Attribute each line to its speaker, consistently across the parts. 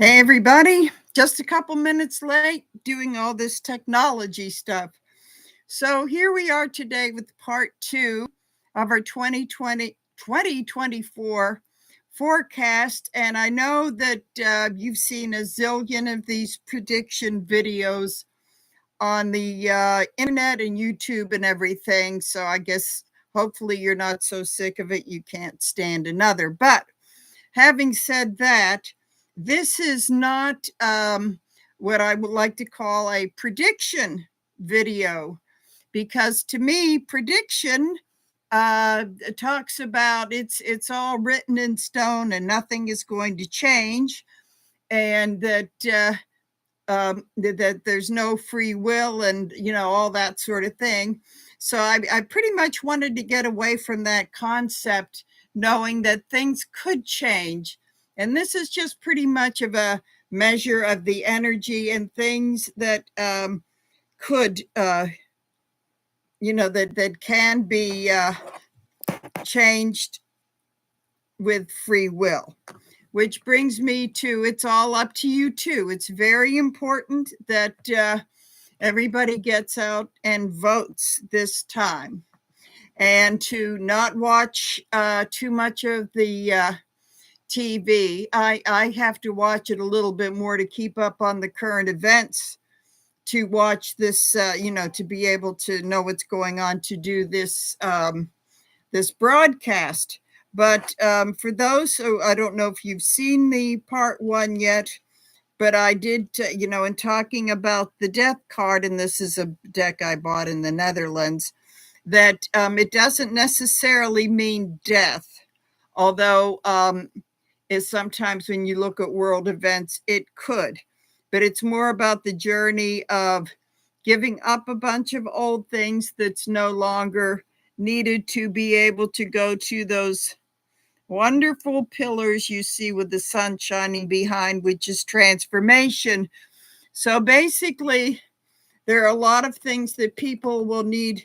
Speaker 1: Hey, everybody. Just a couple minutes late doing all this technology stuff. So here we are today with part two of our 2024 forecast. And I know that you've seen a zillion of these prediction videos on the internet and YouTube and everything. So I guess hopefully you're not so sick of it you can't stand another. But having said that, this is not what I would like to call a prediction video, because to me, prediction talks about it's all written in stone and nothing is going to change, and that there's no free will and all that sort of thing. So I pretty much wanted to get away from that concept, knowing that things could change. And this is just pretty much of a measure of the energy and things that could, that can be changed with free will. Which brings me to, it's all up to you too. It's very important that everybody gets out and votes this time, and to not watch too much of the TV. I have to watch it a little bit more to keep up on the current events, to watch this, to be able to know what's going on, to do this this broadcast. But for those who, I don't know if you've seen the part one yet, but I did, in talking about the death card, and this is a deck I bought in the Netherlands, that it doesn't necessarily mean death, although is sometimes when you look at world events, it could. But it's more about the journey of giving up a bunch of old things that's no longer needed, to be able to go to those wonderful pillars you see with the sun shining behind, which is transformation. So basically, there are a lot of things that people will need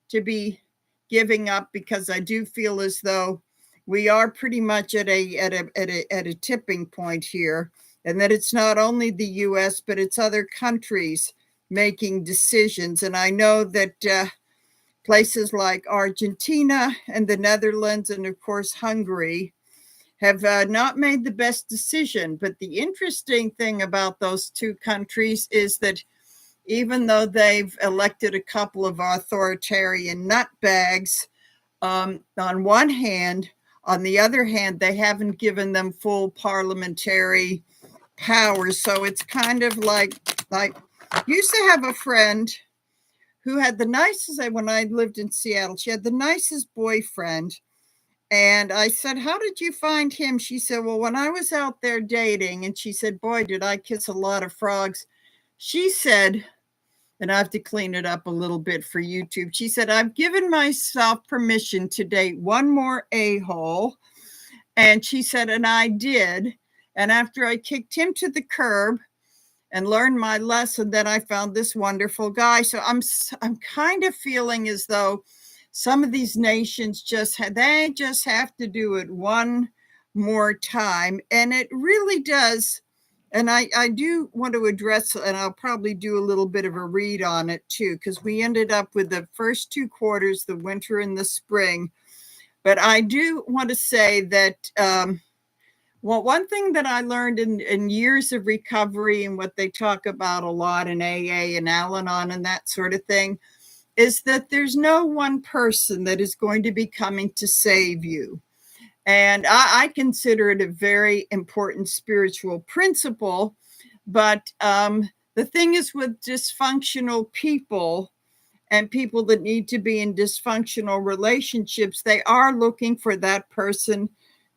Speaker 1: to be giving up, because I do feel as though we are pretty much at a tipping point here, and that it's not only the US, but it's other countries making decisions. And I know that places like Argentina and the Netherlands, and of course Hungary, have not made the best decision. But the interesting thing about those two countries is that even though they've elected a couple of authoritarian nutbags, on one hand, on the other hand, they haven't given them full parliamentary powers. So it's kind of like used to have a friend who had the nicest, when I lived in Seattle, she had the nicest boyfriend. And I said, "How did you find him?" She said, "Well, when I was out there dating," and she said, "Boy, did I kiss a lot of frogs." She said, and I have to clean it up a little bit for YouTube. She said, "I've given myself permission to date one more a-hole." And she said, and I did. And after I kicked him to the curb and learned my lesson, then I found this wonderful guy. So I'm kind of feeling as though some of these nations just have to do it one more time. And it really does. And I do want to address, and I'll probably do a little bit of a read on it too, because we ended up with the first two quarters, the winter and the spring. But I do want to say that, well, one thing that I learned in years of recovery, and what they talk about a lot in AA and Al-Anon and that sort of thing, is that there's no one person that is going to be coming to save you. And I consider it a very important spiritual principle. But the thing is, with dysfunctional people and people that need to be in dysfunctional relationships, they are looking for that person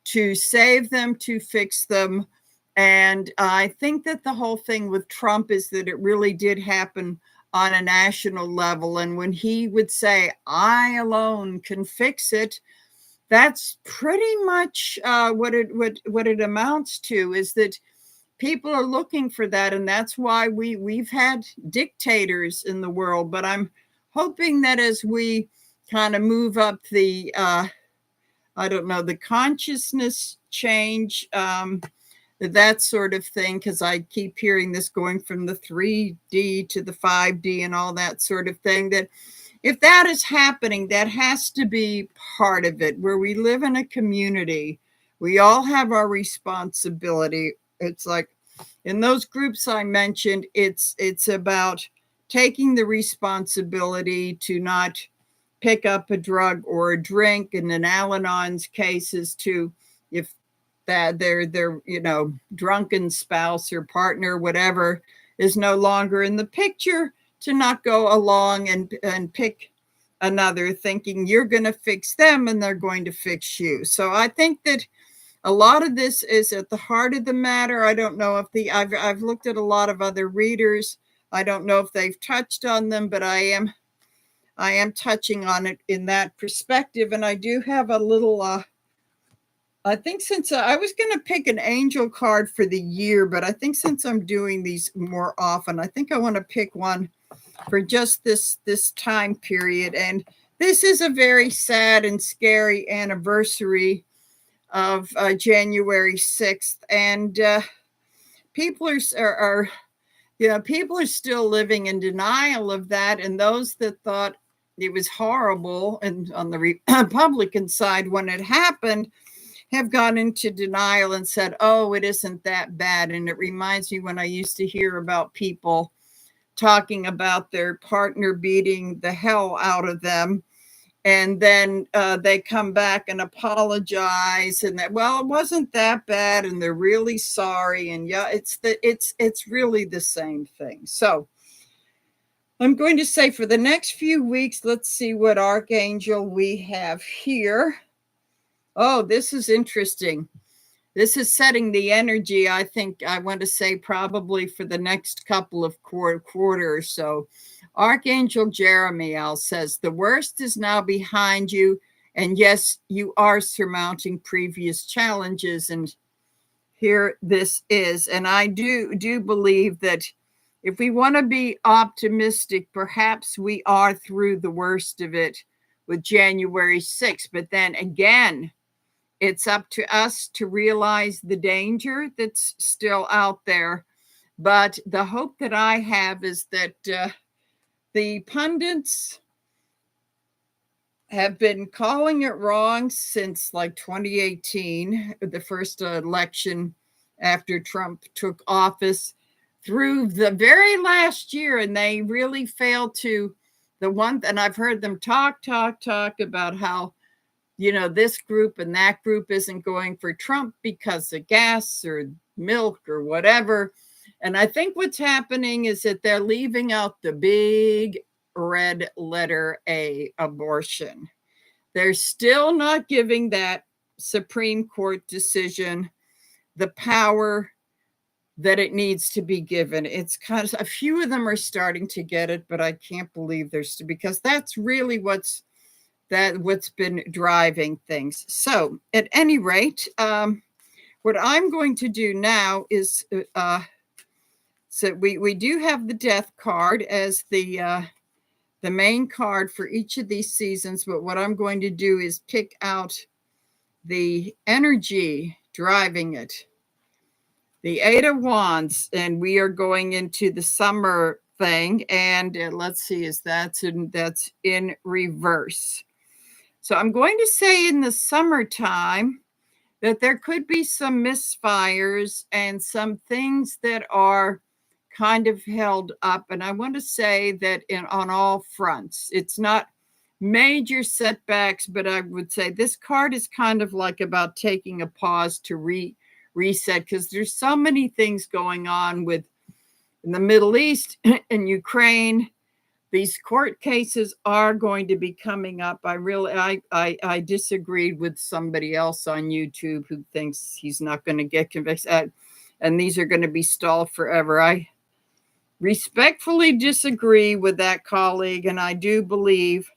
Speaker 1: to save them, to fix them. And I think that the whole thing with Trump is that it really did happen on a national level. And when he would say, "I alone can fix it," that's pretty much what it amounts to, is that people are looking for that. And that's why we've had dictators in the world. But I'm hoping that as we kind of move up the I don't know, the consciousness change, that sort of thing, because I keep hearing this going from the 3D to the 5D and all that sort of thing, that if that is happening, that has to be part of it. Where we live in a community, we all have our responsibility. It's like in those groups I mentioned, it's about taking the responsibility to not pick up a drug or a drink. And in Al-Anon's cases, to if that their drunken spouse or partner, whatever, is no longer in the picture, to not go along and pick another, thinking you're going to fix them and they're going to fix you. So I think that a lot of this is at the heart of the matter. I don't know if I've looked at a lot of other readers. I don't know if they've touched on them, but I am touching on it in that perspective. And I do have a little, I think since I was going to pick an angel card for the year, but I think since I'm doing these more often, I think I want to pick one for just this time period. And this is a very sad and scary anniversary of January 6th. And people are people are still living in denial of that. And those that thought it was horrible, and on the Republican side when it happened, have gone into denial and said, oh, it isn't that bad. And it reminds me when I used to hear about people talking about their partner beating the hell out of them. And then they come back and apologize, and that, well, it wasn't that bad, and they're really sorry. And yeah, it's really the same thing. So I'm going to say for the next few weeks, let's see what archangel we have here. Oh, this is interesting. This is setting the energy, I think, I want to say probably for the next couple of quarter or so. Archangel Jeremiel says, the worst is now behind you. And yes, you are surmounting previous challenges. And here this is. And I do believe that if we want to be optimistic, perhaps we are through the worst of it with January 6th. But then again, it's up to us to realize the danger that's still out there. But the hope that I have is that the pundits have been calling it wrong since like 2018, the first election after Trump took office, through the very last year. And they really failed to, and I've heard them talk about how, this group and that group isn't going for Trump because of gas or milk or whatever. And I think what's happening is that they're leaving out the big red letter A, abortion. They're still not giving that Supreme Court decision the power that it needs to be given. It's kind of, a few of them are starting to get it, but I can't believe because that's really what's been driving things. So at any rate, what I'm going to do now is, so we do have the death card as the main card for each of these seasons. But what I'm going to do is pick out the energy driving it. The Eight of Wands, and we are going into the summer thing. And let's see, that's in reverse. So I'm going to say in the summertime that there could be some misfires and some things that are kind of held up. And I want to say that on all fronts, it's not major setbacks, but I would say this card is kind of like about taking a pause to reset, because there's so many things going on in the Middle East and Ukraine. These court cases are going to be coming up. I disagreed with somebody else on YouTube who thinks he's not going to get convicted, and these are going to be stalled forever. I respectfully disagree with that colleague, and I do believe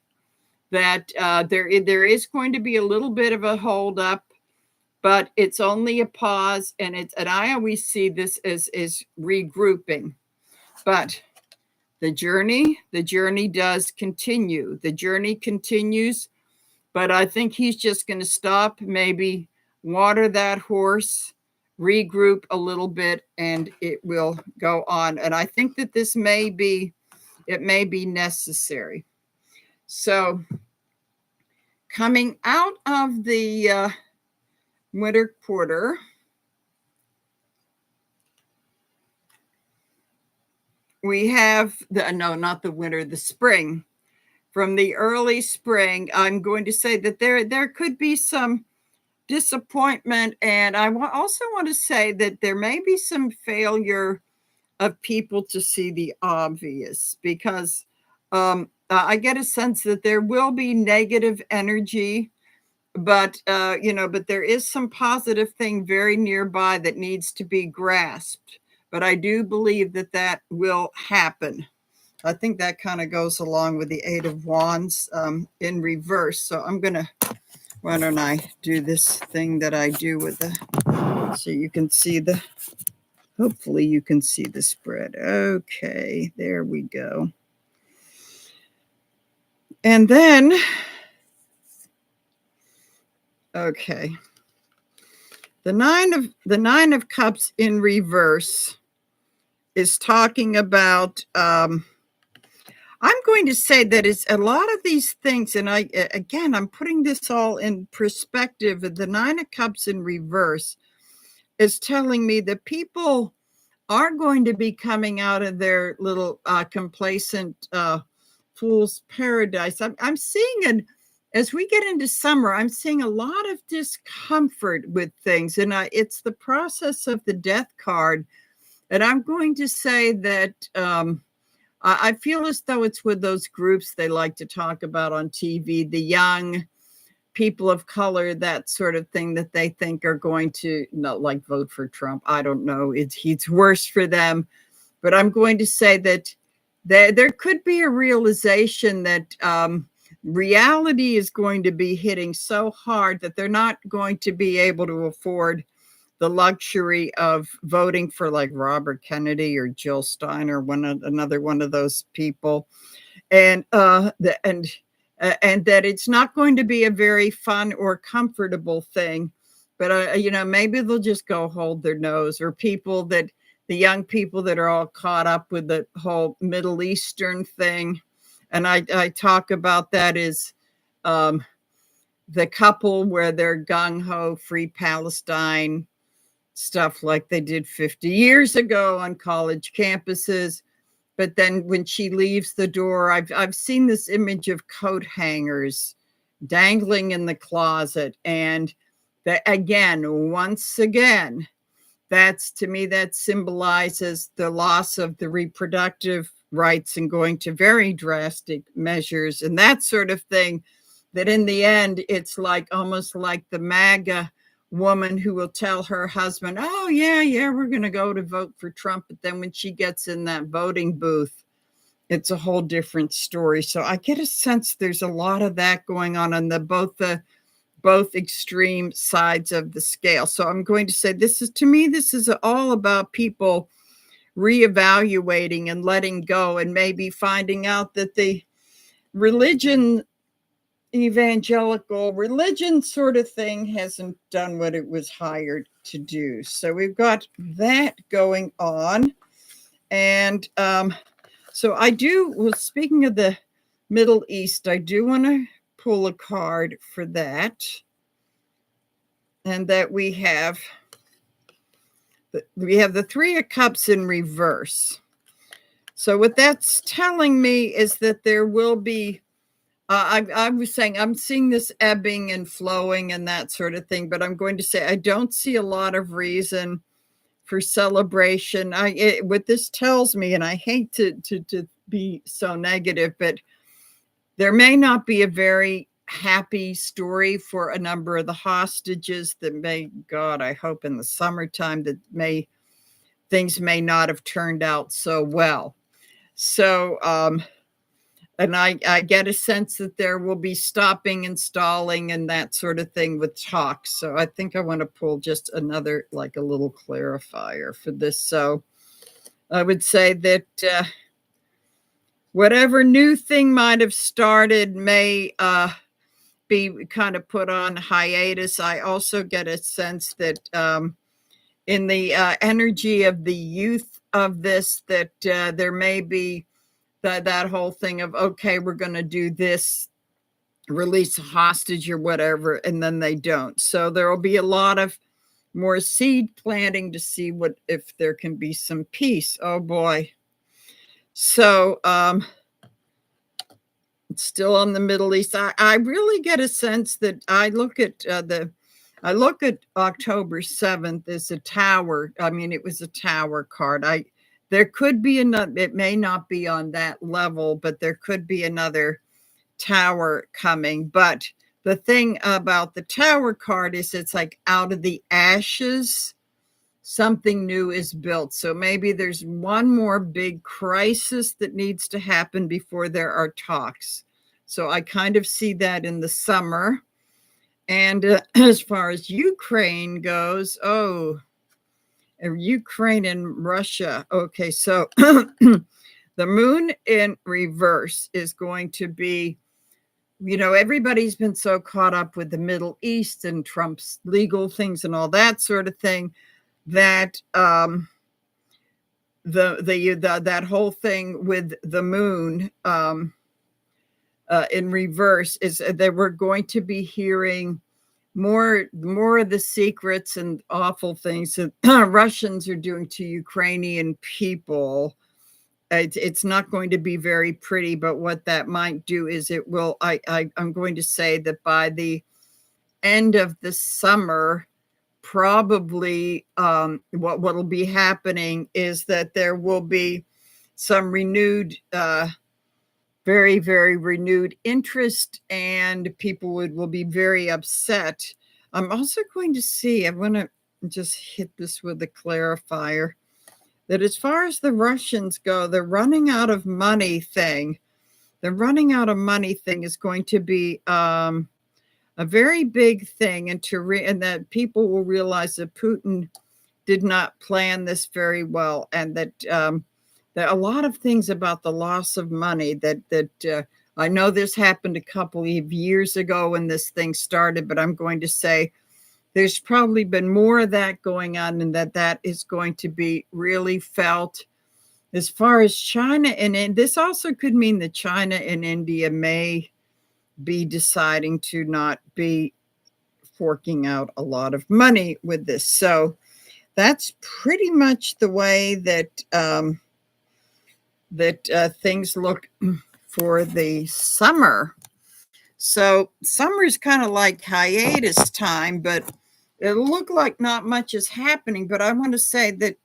Speaker 1: that there is going to be a little bit of a hold up, but it's only a pause, and I always see this as regrouping. But the journey does continue. The journey continues, but I think he's just going to stop, maybe water that horse, regroup a little bit, and it will go on. And I think that this may be necessary. So coming out of the winter quarter, we have not the winter, the spring. From the early spring, I'm going to say that there could be some disappointment, and I also want to say that there may be some failure of people to see the obvious, because I get a sense that there will be negative energy, but but there is some positive thing very nearby that needs to be grasped. But I do believe that that will happen. I think that kind of goes along with the Eight of Wands in reverse. So why don't I do this thing that I do with so you can see hopefully you can see the spread. Okay, there we go. And then, okay, the Nine of Cups in reverse is talking about, I'm going to say that it's a lot of these things, and I'm putting this all in perspective. The Nine of Cups in reverse is telling me that people are going to be coming out of their little complacent fool's paradise. I'm seeing as we get into summer, I'm seeing a lot of discomfort with things, and it's the process of the Death card. And I'm going to say that I feel as though it's with those groups they like to talk about on TV, the young people of color, that sort of thing, that they think are going to not like vote for Trump. I don't know. It's worse for them. But I'm going to say that there could be a realization that reality is going to be hitting so hard that they're not going to be able to afford the luxury of voting for like Robert Kennedy or Jill Stein or another one of those people, and that it's not going to be a very fun or comfortable thing. But maybe they'll just go hold their nose, or the young people that are all caught up with the whole Middle Eastern thing. And I talk about that as the couple where they're gung-ho, free Palestine, stuff like they did 50 years ago on college campuses. But then when she leaves the door, I've seen this image of coat hangers dangling in the closet. And that, once again, to me, that symbolizes the loss of the reproductive rights and going to very drastic measures and that sort of thing. That in the end, it's like almost like the MAGA woman who will tell her husband, oh, yeah, we're going to go to vote for Trump. But then when she gets in that voting booth, it's a whole different story. So I get a sense there's a lot of that going on both extreme sides of the scale. So I'm going to say this is all about people reevaluating and letting go, and maybe finding out that the evangelical religion sort of thing hasn't done what it was hired to do. So we've got that going on. And so speaking of the Middle East, I do want to pull a card for that. And that we have the Three of Cups in reverse. So what that's telling me is that there will be, I was saying, I'm seeing this ebbing and flowing and that sort of thing, but I'm going to say I don't see a lot of reason for celebration. What this tells me, and I hate to be so negative, but there may not be a very happy story for a number of the hostages that I hope in the summertime that things may not have turned out so well. So, and I get a sense that there will be stopping and stalling and that sort of thing with talks. So I think I want to pull just another, like a little clarifier for this. So I would say that whatever new thing might have started may be kind of put on hiatus. I also get a sense that in the energy of the youth of this, that there may be that whole thing of, okay, we're going to do this, release a hostage or whatever, and then they don't. So there will be a lot of more seed planting to see what if there can be some peace. Oh boy. So still on the Middle East. I really get a sense that I look at October 7th as a tower. I mean, it was a tower card. There could be another, it may not be on that level, but there could be another tower coming. But the thing about the tower card is it's like out of the ashes, something new is built. So maybe there's one more big crisis that needs to happen before there are talks. So I kind of see that in the summer. And as far as Ukraine goes, Ukraine and Russia. Okay, so the moon in reverse is going to be, everybody's been so caught up with the Middle East and Trump's legal things and all that sort of thing, that that whole thing with the moon in reverse is that we're going to be hearing more of the secrets and awful things that Russians are doing to Ukrainian people. It's not going to be very pretty, but what that might do is it will, I'm going to say that by the end of the summer, probably what will be happening is that there will be some renewed, very, very renewed interest, and people will be very upset. I'm also going to see, I want to just hit this with a clarifier, that as far as the Russians go, the running out of money thing is going to be a very big thing, and that people will realize that Putin did not plan this very well, and that there are a lot of things about the loss of money that I know this happened a couple of years ago when this thing started, but I'm going to say there's probably been more of that going on, and that is going to be really felt. As far as China, and this also could mean that China and India may be deciding to not be forking out a lot of money with this. So that's pretty much the way that things look for the summer. So summer is kind of like hiatus time, but it'll look like not much is happening. But I want to say that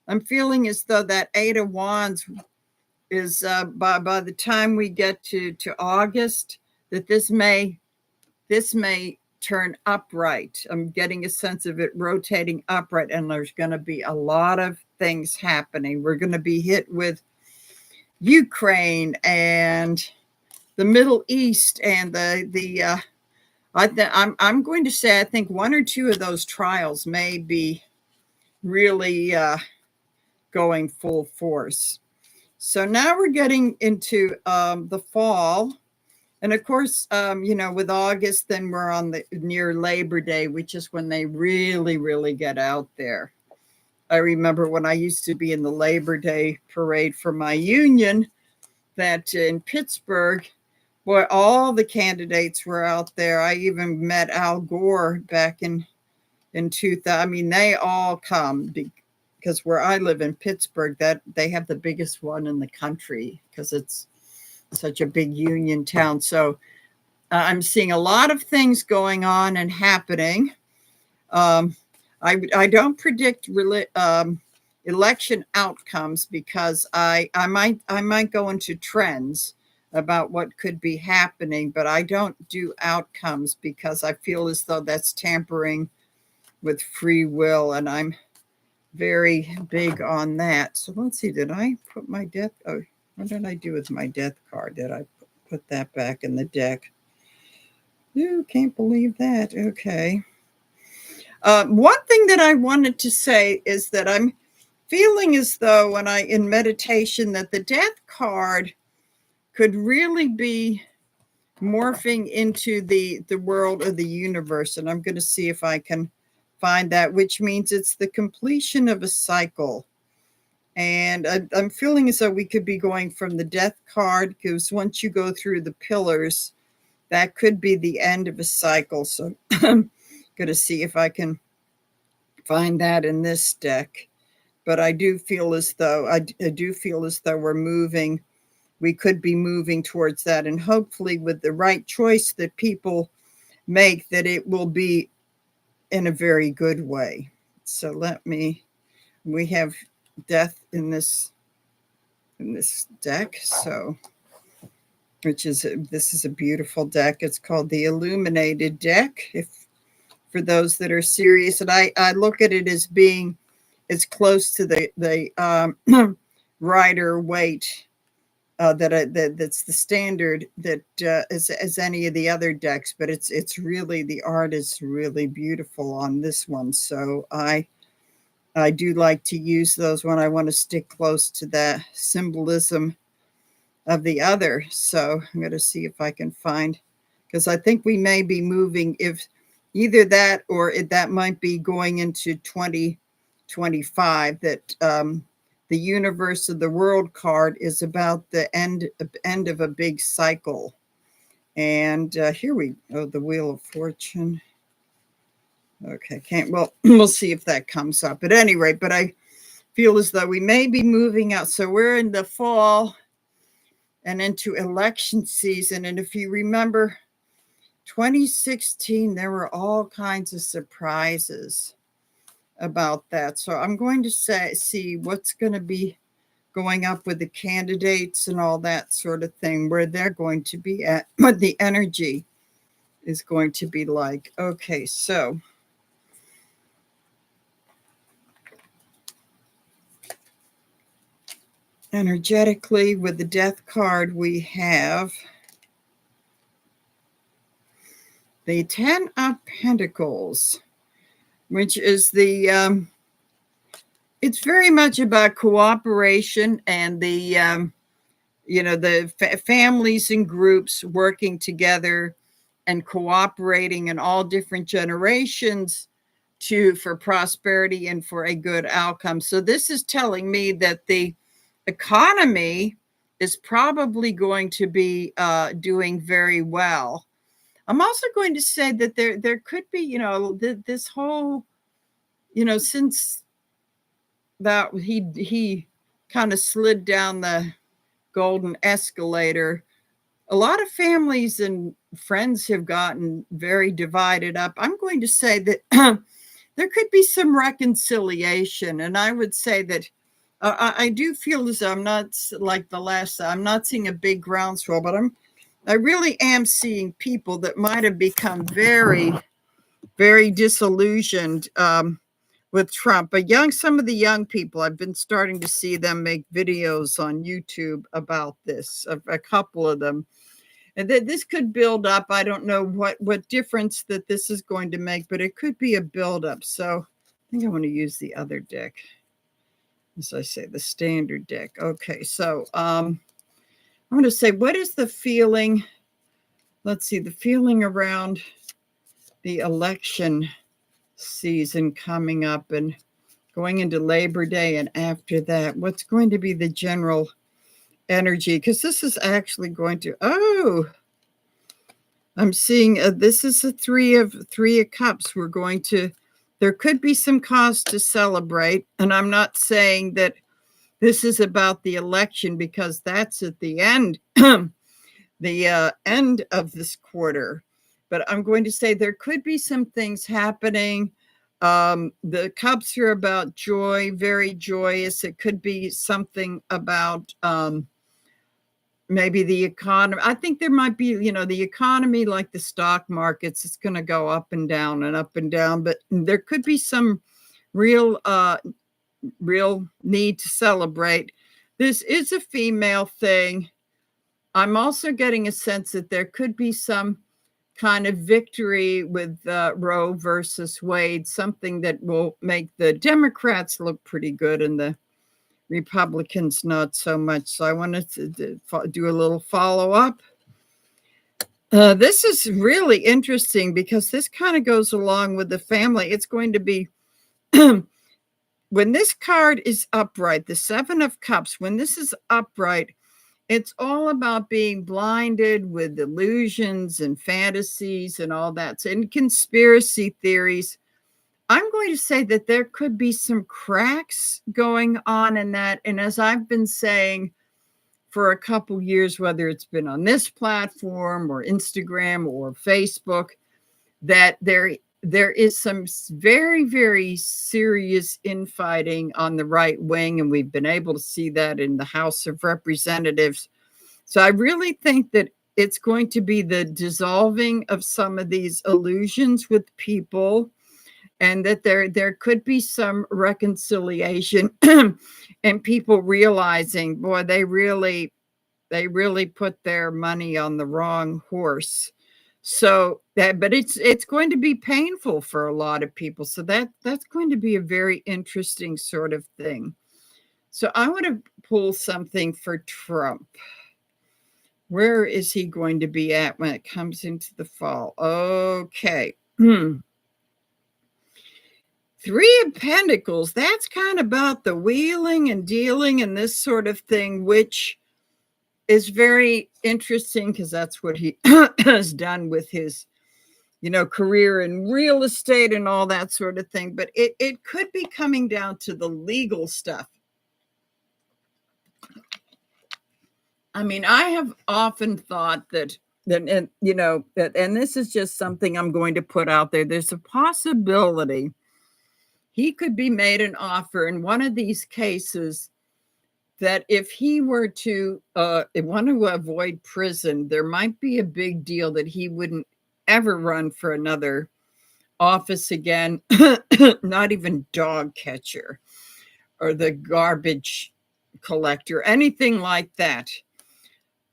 Speaker 1: I'm feeling as though that Eight of Wands is by the time we get to August, that this may turn upright. I'm getting a sense of it rotating upright, and there's going to be a lot of things happening. We're going to be hit with Ukraine and the Middle East, and I'm going to say I think one or two of those trials may be really going full force. So now we're getting into the fall. And of course, with August, then we're on the near Labor Day, which is when they really, really get out there. I remember when I used to be in the Labor Day parade for my union, that in Pittsburgh, boy, all the candidates were out there. I even met Al Gore back in 2000. I mean, they all come because where I live in Pittsburgh, that they have the biggest one in the country because it's such a big union town. So I'm seeing a lot of things going on and happening. I don't predict election outcomes because I might go into trends about what could be happening, but I don't do outcomes because I feel as though that's tampering with free will, and I'm very big on that. So let's see, did I put my death? Oh, what did I do with my death card? Did I put that back in the deck? You can't believe that. Okay. One thing that I wanted to say is that I'm feeling as though when in meditation that the death card could really be morphing into the world of the universe. And I'm going to see if I can find that, which means it's the completion of a cycle. And I'm feeling as though we could be going from the death card, because once you go through the pillars, that could be the end of a cycle. So I'm going to see if I can find that in this deck. But I do feel as though we're moving. We could be moving towards that, and hopefully with the right choice that people make, that it will be in a very good way. So we have death in this deck. So, this is a beautiful deck. It's called the Illuminated deck. For those that are serious, and I look at it as being as close to the Rider Waite that's the standard that as any of the other decks, but it's really, the art is really beautiful on this one. So I do like to use those when I want to stick close to the symbolism of the other. So I'm going to see if I can find, because I think we may be moving, if either that or that might be going into 2025, that the Universe of the World card is about the end of a big cycle. And here we go, the Wheel of Fortune. Okay, we'll see if that comes up. At any rate, but I feel as though we may be moving out. So we're in the fall and into election season. And if you remember 2016, there were all kinds of surprises about that. So I'm going to see what's going to be going up with the candidates and all that sort of thing, where they're going to be at, what the energy is going to be like. Okay, so energetically, with the Death card, we have the 10 of Pentacles, which is it's very much about cooperation and the families and groups working together and cooperating in all different generations for prosperity and for a good outcome. So this is telling me that the economy is probably going to be doing very well. I'm also going to say that there could be, this whole, since that he kind of slid down the golden escalator, a lot of families and friends have gotten very divided up. I'm going to say that there could be some reconciliation. And I would say that I do feel as though I'm not like the last, I'm not seeing a big groundswell, but I really am seeing people that might have become very, very disillusioned with Trump. But some of the young people, I've been starting to see them make videos on YouTube about this, a couple of them. And this could build up. I don't know what difference that this is going to make, but it could be a buildup. So I think I want to use the other deck. As I say, the standard deck. Okay, so I'm going to say, what is the feeling? Let's see, the feeling around the election season coming up and going into Labor Day and after that. What's going to be the general energy? Because this is actually going to, I'm seeing this is a three of cups. There could be some cause to celebrate. And I'm not saying that this is about the election, because that's at the end, the end of this quarter. But I'm going to say there could be some things happening. The cups are about joy, very joyous. It could be something about maybe the economy. I think there might be, the economy, like the stock markets, it's going to go up and down and up and down. But there could be some real need to celebrate. This is a female thing. I'm also getting a sense that there could be some kind of victory with Roe versus Wade, something that will make the Democrats look pretty good and the Republicans not so much. So I wanted to do a little follow-up. This is really interesting because this kind of goes along with the family. It's going to be when this card is upright, the Seven of Cups, when this is upright, it's all about being blinded with illusions and fantasies and all that. So in conspiracy theories, I'm going to say that there could be some cracks going on in that. And as I've been saying for a couple years, whether it's been on this platform or Instagram or Facebook, that there is some very, very serious infighting on the right wing. And we've been able to see that in the House of Representatives. So I really think that it's going to be the dissolving of some of these illusions with people, and that there could be some reconciliation and people realizing, boy, they really put their money on the wrong horse. So that, but it's going to be painful for a lot of people. So that's going to be a very interesting sort of thing. So I want to pull something for Trump. Where is he going to be at when it comes into the fall? Okay. Three of Pentacles, that's kind of about the wheeling and dealing and this sort of thing, which is very interesting because that's what he has done with his, career in real estate and all that sort of thing. But it could be coming down to the legal stuff. I mean, I have often thought that, and this is just something I'm going to put out there. There's a possibility he could be made an offer in one of these cases that if he were to want to avoid prison, there might be a big deal that he wouldn't ever run for another office again, not even dog catcher or the garbage collector, anything like that.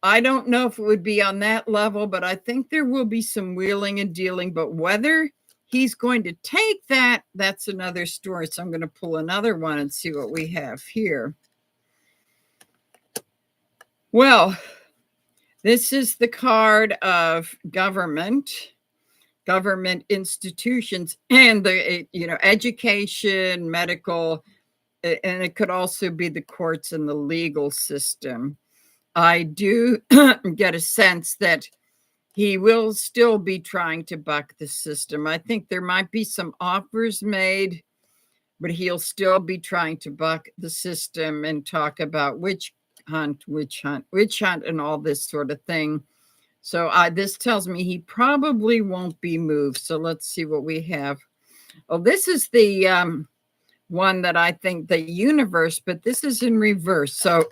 Speaker 1: I don't know if it would be on that level, but I think there will be some wheeling and dealing. But whether he's going to take that, that's another story. So I'm going to pull another one and see what we have here. Well, this is the card of government institutions, and the education, medical, and it could also be the courts and the legal system. I do get a sense that he will still be trying to buck the system. I think there might be some offers made, but he'll still be trying to buck the system and talk about witch hunt, and all this sort of thing. So this tells me he probably won't be moved. So let's see what we have. Oh, this is the one that I think the universe, but this is in reverse. So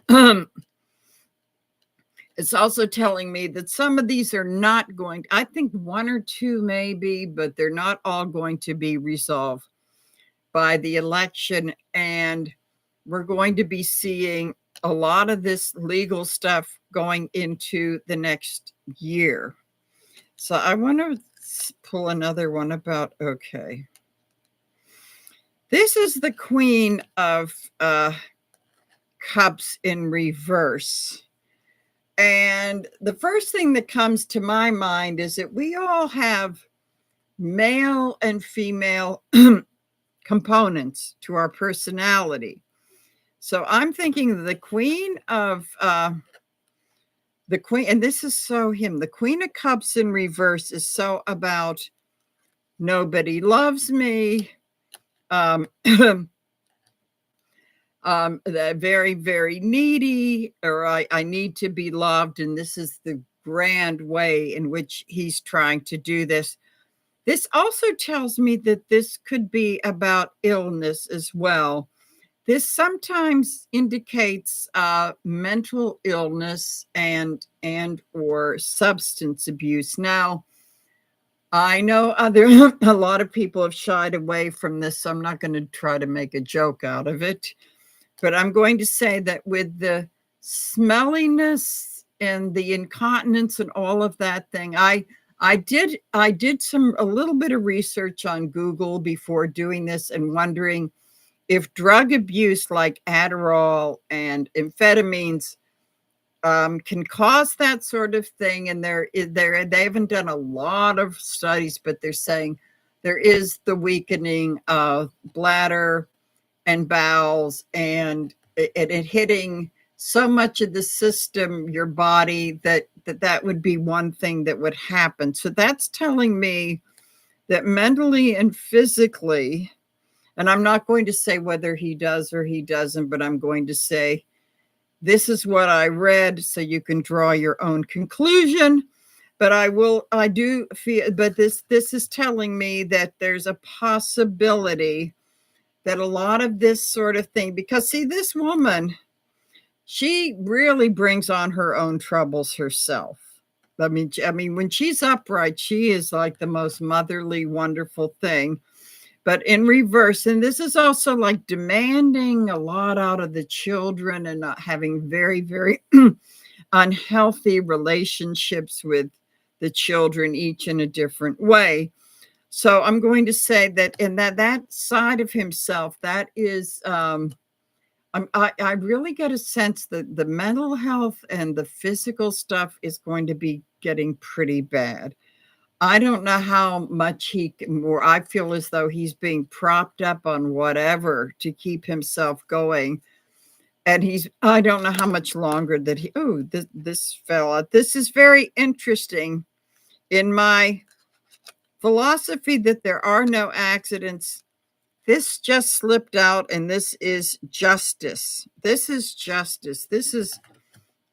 Speaker 1: it's also telling me that some of these are not going, I think one or two maybe, but they're not all going to be resolved by the election. And we're going to be seeing a lot of this legal stuff going into the next year. So I want to pull another one about, okay. This is the Queen of Cups in reverse. And the first thing that comes to my mind is that we all have male and female components to our personality. So I'm thinking the Queen of and this is so him. The Queen of Cups in reverse is so about nobody loves me. Very, very needy, or I need to be loved. And this is the grand way in which he's trying to do this. This also tells me that this could be about illness as well. This sometimes indicates mental illness and or substance abuse. Now, I know a lot of people have shied away from this, so I'm not going to try to make a joke out of it. But I'm going to say that with the smelliness and the incontinence and all of that thing, I did a little bit of research on Google before doing this and wondering if drug abuse like Adderall and amphetamines can cause that sort of thing. And they haven't done a lot of studies, but they're saying there is the weakening of bladder and bowels, and it hitting so much of the system, your body, that would be one thing that would happen. So that's telling me that mentally and physically, and I'm not going to say whether he does or he doesn't, but I'm going to say this is what I read, so you can draw your own conclusion. But I do feel, but this is telling me that there's a possibility that a lot of this sort of thing, because see, this woman, she really brings on her own troubles herself. I mean, when she's upright, she is like the most motherly, wonderful thing. But in reverse, and this is also like demanding a lot out of the children and not having very, very unhealthy relationships with the children, each in a different way. So I'm going to say that in that side of himself, that is, I really get a sense that the mental health and the physical stuff is going to be getting pretty bad. I don't know how much he can more. I feel as though he's being propped up on whatever to keep himself going. And I don't know how much longer that this fella, this is very interesting. In my philosophy that there are no accidents, this just slipped out, and this is justice. This is justice. This is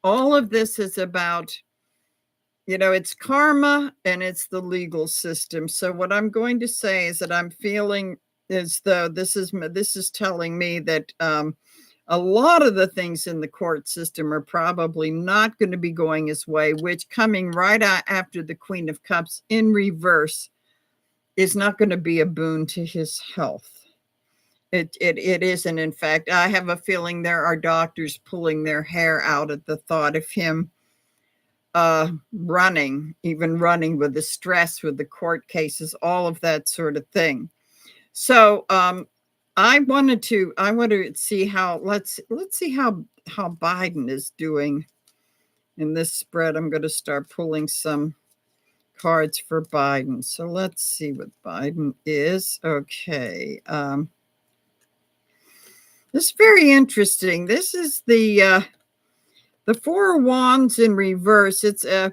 Speaker 1: all of this is about, it's karma and it's the legal system. So what I'm going to say is that I'm feeling as though this is telling me that a lot of the things in the court system are probably not going to be going his way, which coming right after the Queen of Cups in reverse is not going to be a boon to his health. It isn't. In fact, I have a feeling there are doctors pulling their hair out at the thought of him running with the stress, with the court cases, all of that sort of thing. So I wanted to see how let's see how Biden is doing in this spread. I'm going to start pulling some cards for Biden. So let's see what Biden is. Okay. This is very interesting. This is the Four of Wands in reverse. It's they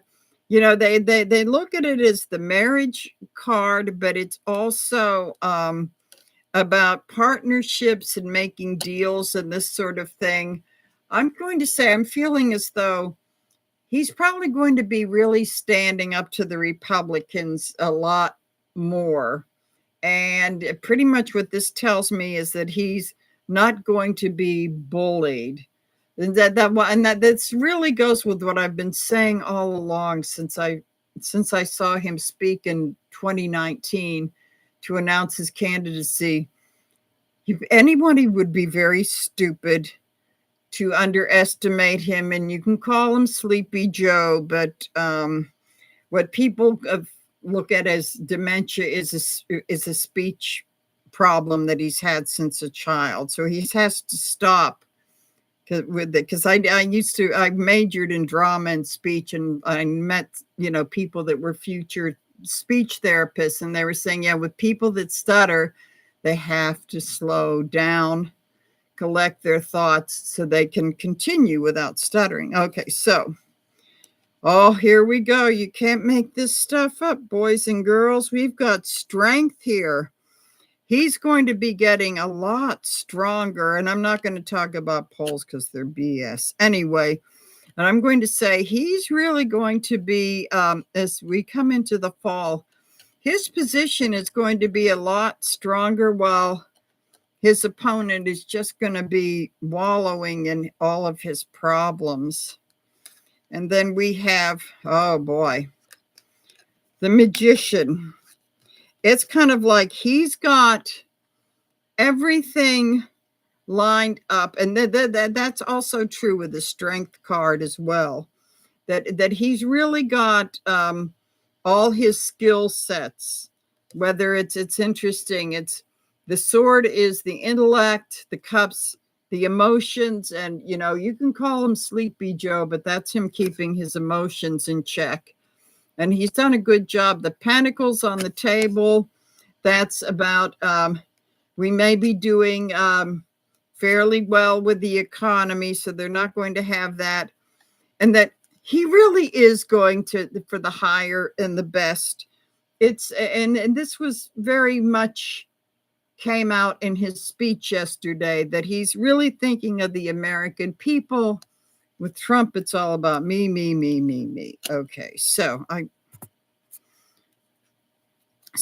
Speaker 1: look at it as the marriage card, but it's also about partnerships and making deals and this sort of thing. I'm going to say I'm feeling as though he's probably going to be really standing up to the Republicans a lot more. And pretty much what this tells me is that he's not going to be bullied. And that really goes with what I've been saying all along since I saw him speak in 2019 to announce his candidacy. If anybody would be very stupid to underestimate him, and you can call him Sleepy Joe, but what people look at as dementia is a speech problem that he's had since a child. So he has to stop because I majored in drama and speech, and I met people that were future speech therapists, and they were saying, yeah, with people that stutter, they have to slow down, collect their thoughts so they can continue without stuttering. Okay, so here we go. You can't make this stuff up, boys and girls. We've got strength here. He's going to be getting a lot stronger, and I'm not going to talk about polls because they're BS anyway. And I'm going to say he's really going to be, as we come into the fall, his position is going to be a lot stronger, while his opponent is just going to be wallowing in all of his problems. And then we have, oh boy, the Magician. It's kind of like he's got everything lined up. And that's also true with the Strength card as well. That he's really got all his skill sets. Whether it's interesting, it's the Sword is the intellect, the Cups, the emotions, and you can call him Sleepy Joe, but that's him keeping his emotions in check. And he's done a good job. The Pentacles on the table, that's about we may be doing fairly well with the economy, so they're not going to have that. And that he really is going to for the higher and the best. And this was very much came out in his speech yesterday, that he's really thinking of the American people. With Trump, it's all about me, me, me, me, me. Okay, so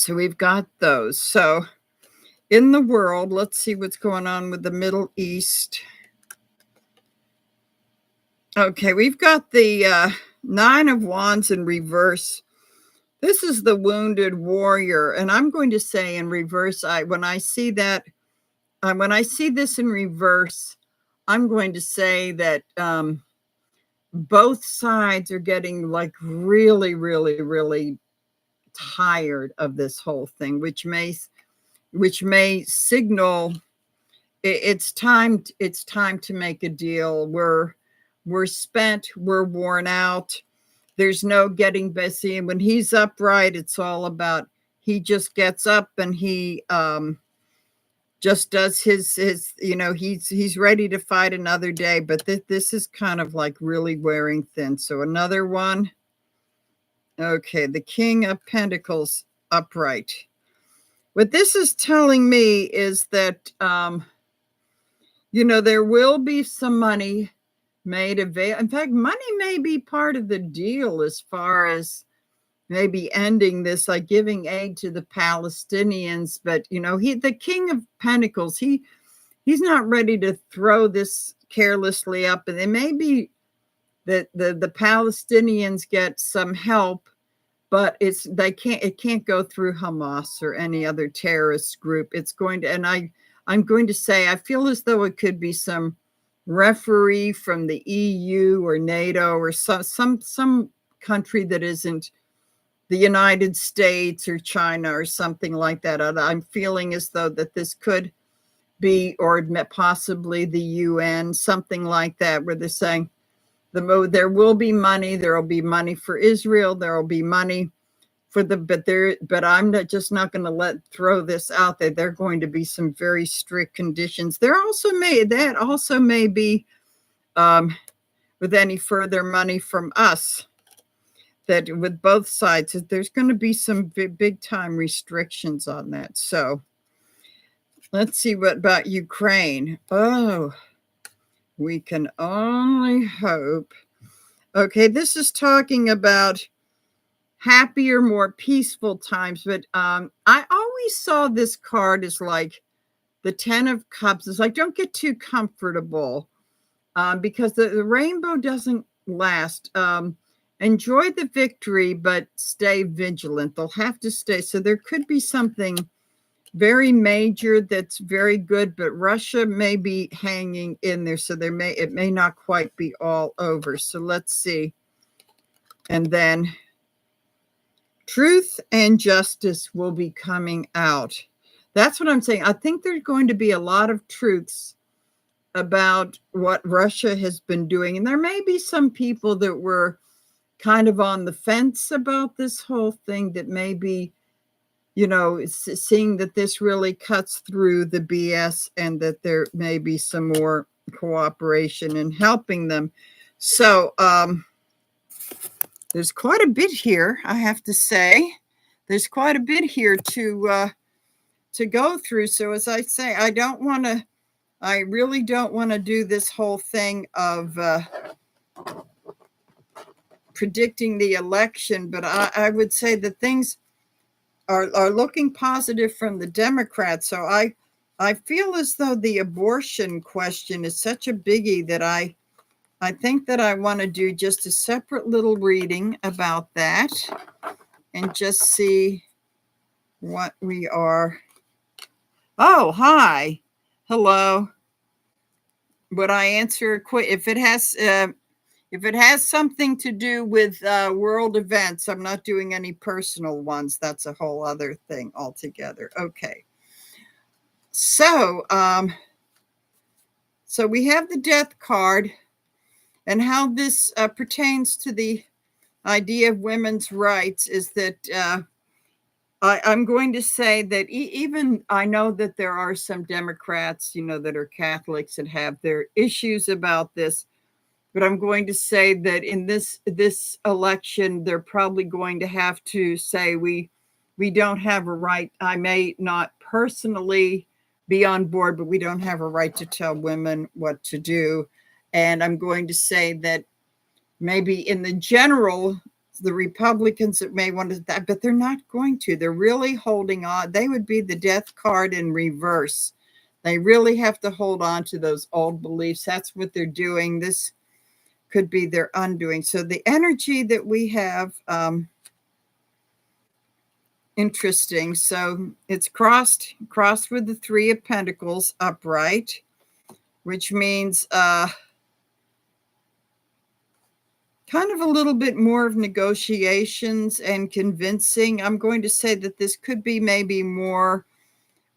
Speaker 1: we've got those. So in the world, let's see what's going on with the Middle East. Okay, we've got the Nine of Wands in reverse. This is the wounded warrior. And I'm going to say in reverse, when I see that, when I see this in reverse, I'm going to say that both sides are getting like really, really, really tired of this whole thing, which may signal it's time to make a deal. We're spent, we're worn out. There's no getting busy. And when he's upright, it's all about he just gets up and he just does his he's ready to fight another day. But this is kind of like really wearing thin. So another one. Okay, the King of Pentacles upright. What this is telling me is that there will be some money made available. In fact, money may be part of the deal as far as maybe ending this, like giving aid to the Palestinians. But the King of Pentacles, he's not ready to throw this carelessly up. And it may be that the Palestinians get some help, but it can't go through Hamas or any other terrorist group. It's going to, and I'm going to say, I feel as though it could be some referee from the EU or NATO or some country that isn't the United States or China or something like that. I'm feeling as though that this could be, or possibly the UN, something like that, where they're saying there will be money. There will be money for Israel. There will be money for but I'm not going to throw this out there. There are going to be some very strict conditions. That also may be with any further money from us, that with both sides, there's going to be some big time restrictions on that. So let's see what about Ukraine. Oh, we can only hope. Okay, this is talking about happier, more peaceful times. But I always saw this card as like the 10 of Cups. It's like, don't get too comfortable because the rainbow doesn't last. Enjoy the victory, but stay vigilant. They'll have to stay. So there could be something very major that's very good, but Russia may be hanging in there. So it may not quite be all over. So let's see. And then truth and justice will be coming out. That's what I'm saying. I think there's going to be a lot of truths about what Russia has been doing. And there may be some people that were kind of on the fence about this whole thing that may be, seeing that this really cuts through the BS and that there may be some more cooperation in helping them. So there's quite a bit here, I have to say. There's quite a bit here to go through. So as I say, I really don't want to do this whole thing of predicting the election, but I would say that things are looking positive from the Democrats. So I feel as though the abortion question is such a biggie that I think that I want to do just a separate little reading about that and just see what we are. Oh, hi. Hello. Would I answer quick if it has something to do with world events? I'm not doing any personal ones. That's a whole other thing altogether. Okay. So So we have the Death card, and how this pertains to the idea of women's rights is that I'm going to say that even I know that there are some Democrats, that are Catholics and have their issues about this, but I'm going to say that in this election, they're probably going to have to say we don't have a right. I may not personally be on board, but we don't have a right to tell women what to do. And I'm going to say that maybe in the general, the Republicans that may want to that, but they're not going to. They're really holding on. They would be the Death card in reverse. They really have to hold on to those old beliefs. That's what they're doing. This could be their undoing. So the energy that we have, interesting. So it's crossed with the Three of Pentacles upright, which means kind of a little bit more of negotiations and convincing. I'm going to say that this could be maybe more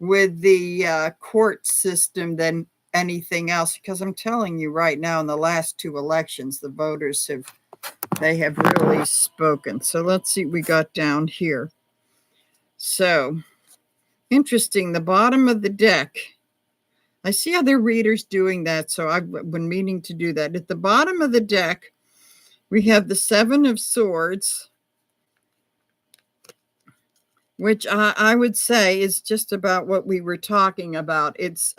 Speaker 1: with the court system than anything else, because I'm telling you right now, in the last two elections, the voters have really spoken. So let's see what we got down here. So interesting, the bottom of the deck. I see other readers doing that, so I've been meaning to do that. At the bottom of the deck, we have the Seven of Swords, which I would say is just about what we were talking about. This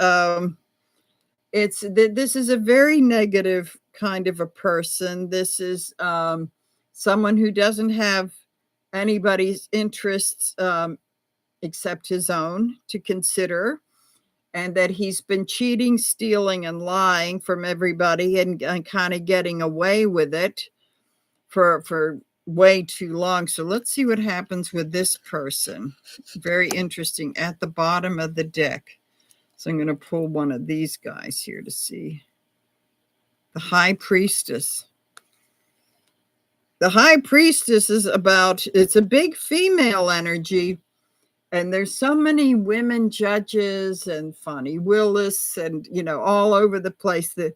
Speaker 1: is a very negative kind of a person. This is someone who doesn't have anybody's interests except his own to consider, and that he's been cheating, stealing, and lying from everybody and kind of getting away with it for way too long. So let's see what happens with this person. Very interesting at the bottom of the deck. So I'm going to pull one of these guys here to see. The High Priestess. The High Priestess is it's a big female energy. And there's so many women judges and Fonnie Willis and, all over the place. The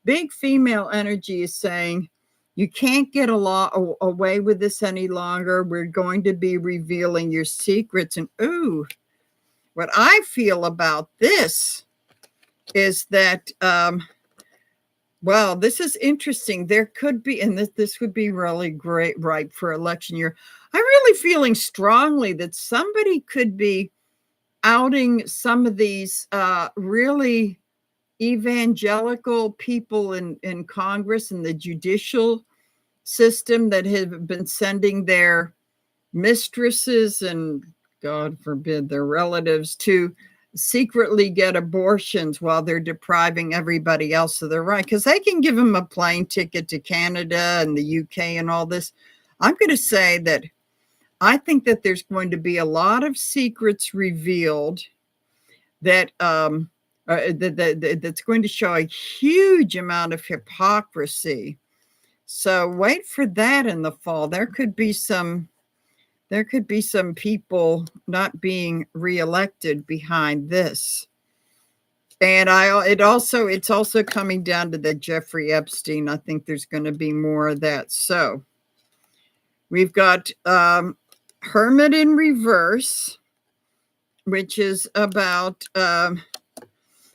Speaker 1: big female energy is saying, you can't get away with this any longer. We're going to be revealing your secrets. And what I feel about this is that, well, this is interesting. There could be, and this would be really great, right, for election year. I'm really feeling strongly that somebody could be outing some of these really evangelical people in Congress and the judicial system that have been sending their mistresses and, God forbid, their relatives to secretly get abortions while they're depriving everybody else of their right, because they can give them a plane ticket to Canada and the UK and all this. I'm going to say that I think that there's going to be a lot of secrets revealed that that's going to show a huge amount of hypocrisy. So wait for that in the fall. There could be some people not being reelected behind this. And it's also coming down to the Jeffrey Epstein. I think there's going to be more of that. So we've got Hermit in reverse, which is about,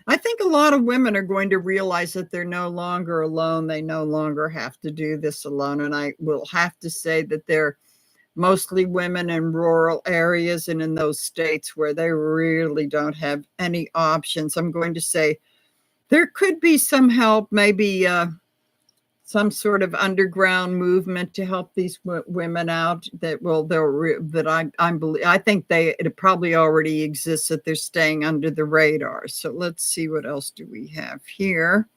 Speaker 1: I think a lot of women are going to realize that they're no longer alone. They no longer have to do this alone. And I will have to say that they're mostly women in rural areas and in those states where they really don't have any options. I'm going to say there could be some help, maybe some sort of underground movement to help these women out I think it probably already exists, that they're staying under the radar. So let's see, what else do we have here?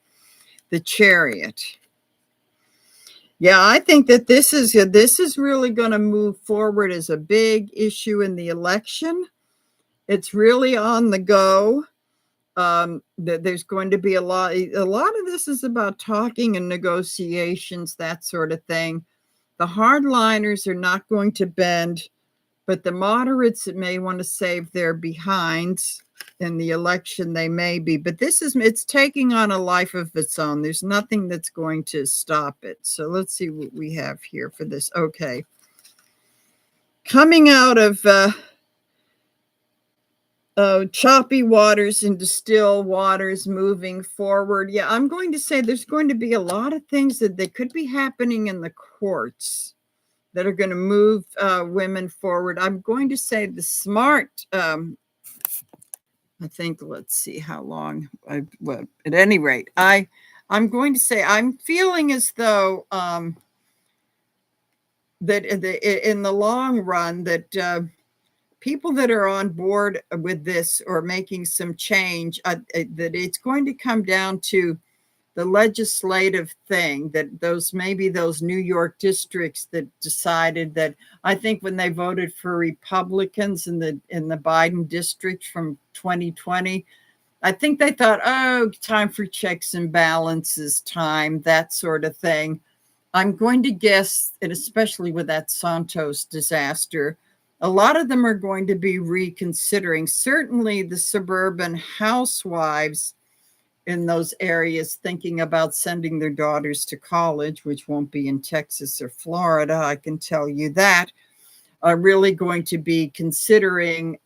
Speaker 1: The Chariot. Yeah, I think that this is really going to move forward as a big issue in the election. It's really on the go. There's going to be a lot of this is about talking and negotiations, that sort of thing. The hardliners are not going to bend, but the moderates that may want to save their behinds in the election they may be, but it's taking on a life of its own. There's nothing that's going to stop it. So let's see what we have here for this. Okay. Coming out of choppy waters into still waters, moving forward. Yeah, I'm going to say there's going to be a lot of things that could be happening in the courts that are going to move women forward. I'm going to say the smart I think, let's see how long well, at any rate, I'm going to say I'm feeling as though that in the long run that people that are on board with this or making some change, that it's going to come down to the legislative thing, that maybe those New York districts that decided that, I think when they voted for Republicans in the Biden district from 2020, I think they thought, oh, time for checks and balances, time, that sort of thing. I'm going to guess, and especially with that Santos disaster, a lot of them are going to be reconsidering. Certainly the suburban housewives in those areas thinking about sending their daughters to college, which won't be in Texas or Florida, I can tell you that, are really going to be considering,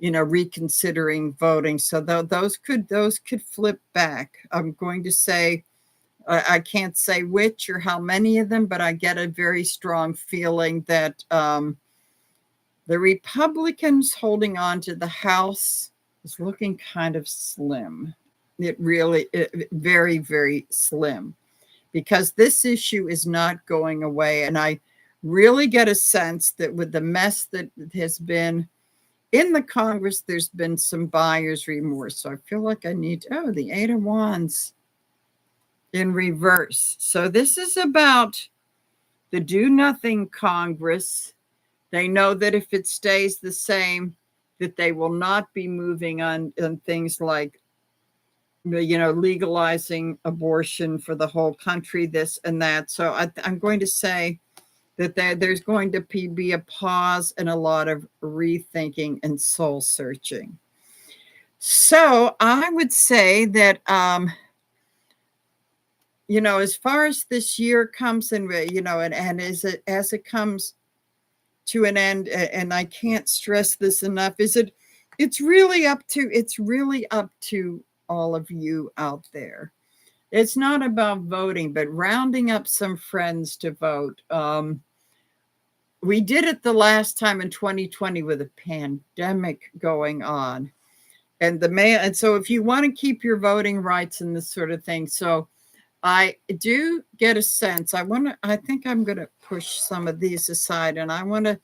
Speaker 1: reconsidering voting. So those could flip back. I'm going to say, I can't say which or how many of them, but I get a very strong feeling that the Republicans holding on to the House is looking kind of slim. It really, very, very slim, because this issue is not going away. And I really get a sense that with the mess that has been in the Congress, there's been some buyer's remorse. So I feel like I need, the 8 of Wands in reverse. So this is about the do nothing Congress. They know that if it stays the same, that they will not be moving on things like, legalizing abortion for the whole country, this and that. So I'm going to say that there's going to be a pause and a lot of rethinking and soul searching. So I would say that, as far as this year comes and as it comes to an end, and I can't stress this enough, it's really up to all of you out there. It's not about voting, but rounding up some friends to vote. We did it the last time in 2020 with a pandemic going on, and so if you want to keep your voting rights and this sort of thing. So I do get a sense. I think I'm going to push some of these aside, and I want to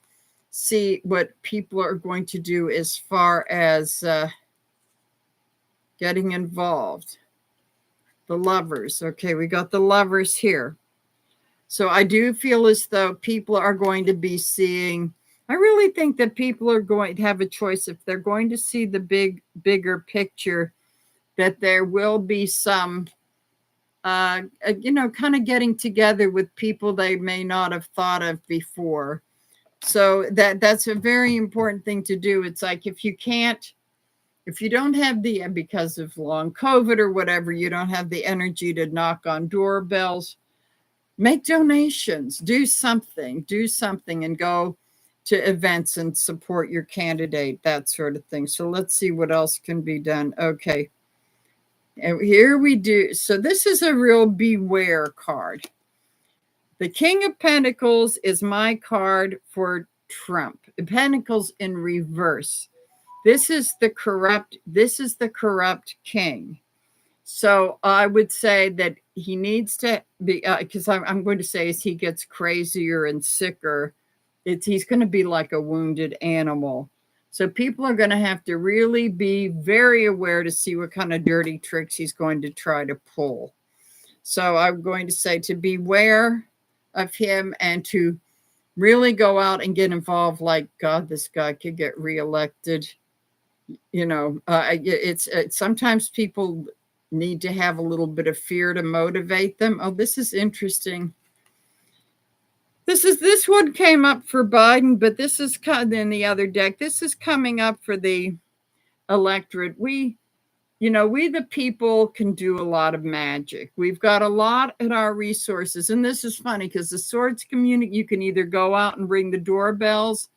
Speaker 1: see what people are going to do as far as getting involved. The Lovers. Okay, we got the Lovers here. So I do feel as though people are going to be seeing, I really think that people are going to have a choice if they're going to see the bigger picture, that there will be some, kind of getting together with people they may not have thought of before. So that's a very important thing to do. It's like, if you don't have because of long COVID or whatever, you don't have the energy to knock on doorbells, make donations, do something and go to events and support your candidate, that sort of thing. So let's see what else can be done. Okay. And here we do. So this is a real beware card. The King of Pentacles is my card for Trump. Pentacles in reverse. This is the corrupt king. So I would say that he needs to be, because I'm going to say as he gets crazier and sicker, he's going to be like a wounded animal. So people are going to have to really be very aware to see what kind of dirty tricks he's going to try to pull. So I'm going to say to beware of him and to really go out and get involved. Like, God, this guy could get reelected. It's sometimes people need to have a little bit of fear to motivate them. Oh, this is interesting. This one came up for Biden, but this is in the other deck. This is coming up for the electorate, we the people can do a lot of magic. We've got a lot at our resources. And this is funny because the Swords community, you can either go out and ring the doorbells.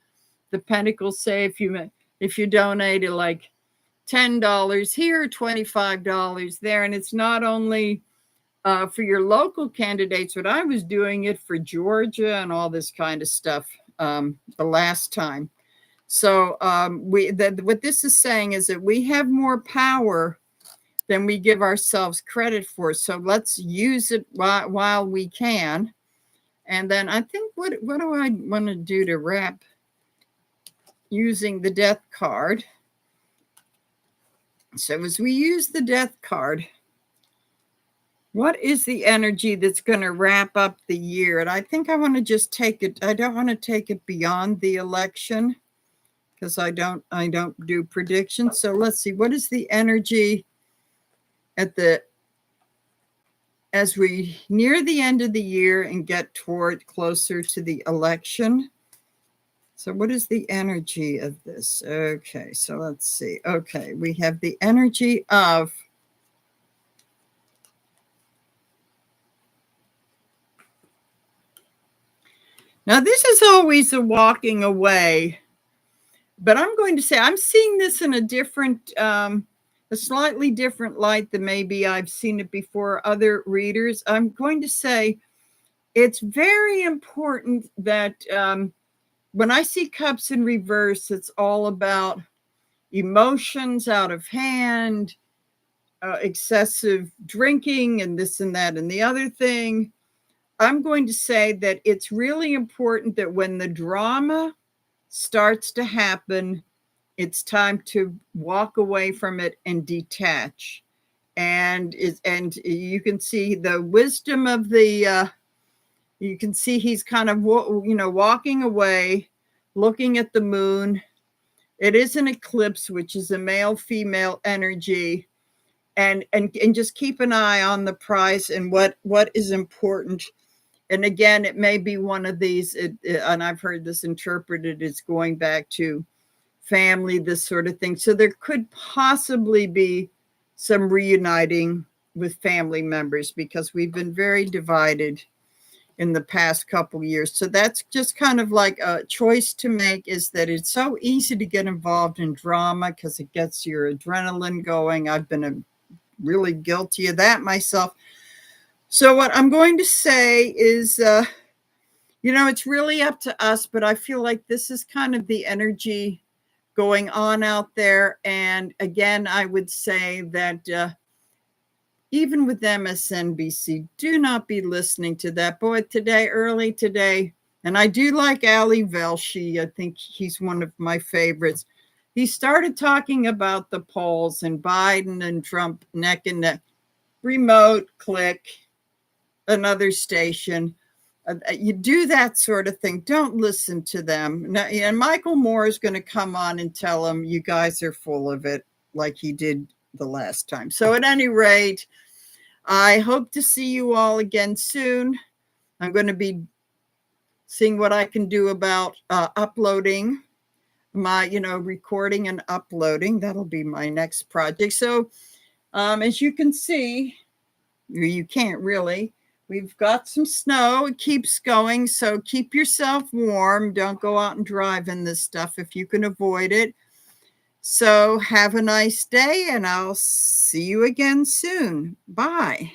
Speaker 1: The Pentacles say if you donate like $10 here, $25 there. And it's not only for your local candidates, but I was doing it for Georgia and all this kind of stuff the last time. So what this is saying is that we have more power than we give ourselves credit for. So let's use it while we can. And then I think, what do I want to do to wrap using the Death card? So as we use the Death card, what is the energy that's going to wrap up the year? And I think I want to just take it. I don't want to take it beyond the election because I don't do predictions. So let's see, what is the energy as we near the end of the year and get closer to the election? So what is the energy of this? Okay, so let's see. Okay, we have the energy of now this is always a walking away. But I'm going to say I'm seeing this in a slightly different light than maybe I've seen it before other readers. I'm going to say it's very important that when I see cups in reverse, it's all about emotions out of hand, excessive drinking, and this and that and the other thing. I'm going to say that it's really important that when the drama starts to happen, it's time to walk away from it and detach. And you can see the wisdom of you can see he's kind of walking away, looking at the moon. It is an eclipse, which is a male female energy, and just keep an eye on the prize and what is important. And again, it may be one of these, and I've heard this interpreted as going back to family, this sort of thing. So there could possibly be some reuniting with family members because we've been very divided in the past couple years. So that's just kind of like a choice to make, is that it's so easy to get involved in drama because it gets your adrenaline going. I've been really guilty of that myself. So what I'm going to say is, it's really up to us, but I feel like this is kind of the energy going on out there. And again, I would say that even with MSNBC, do not be listening to that. Boy, early today, and I do like Ali Velshi. I think he's one of my favorites. He started talking about the polls and Biden and Trump neck and neck. Remote, click, another station. You do that sort of thing. Don't listen to them. Now, and Michael Moore is going to come on and tell them you guys are full of it, like he did the last time. So at any rate, I hope to see you all again soon. I'm going to be seeing what I can do about uploading my, recording and uploading. That'll be my next project. So as you can see, you can't really. We've got some snow. It keeps going. So keep yourself warm. Don't go out and drive in this stuff if you can avoid it. So have a nice day, and I'll see you again soon. Bye.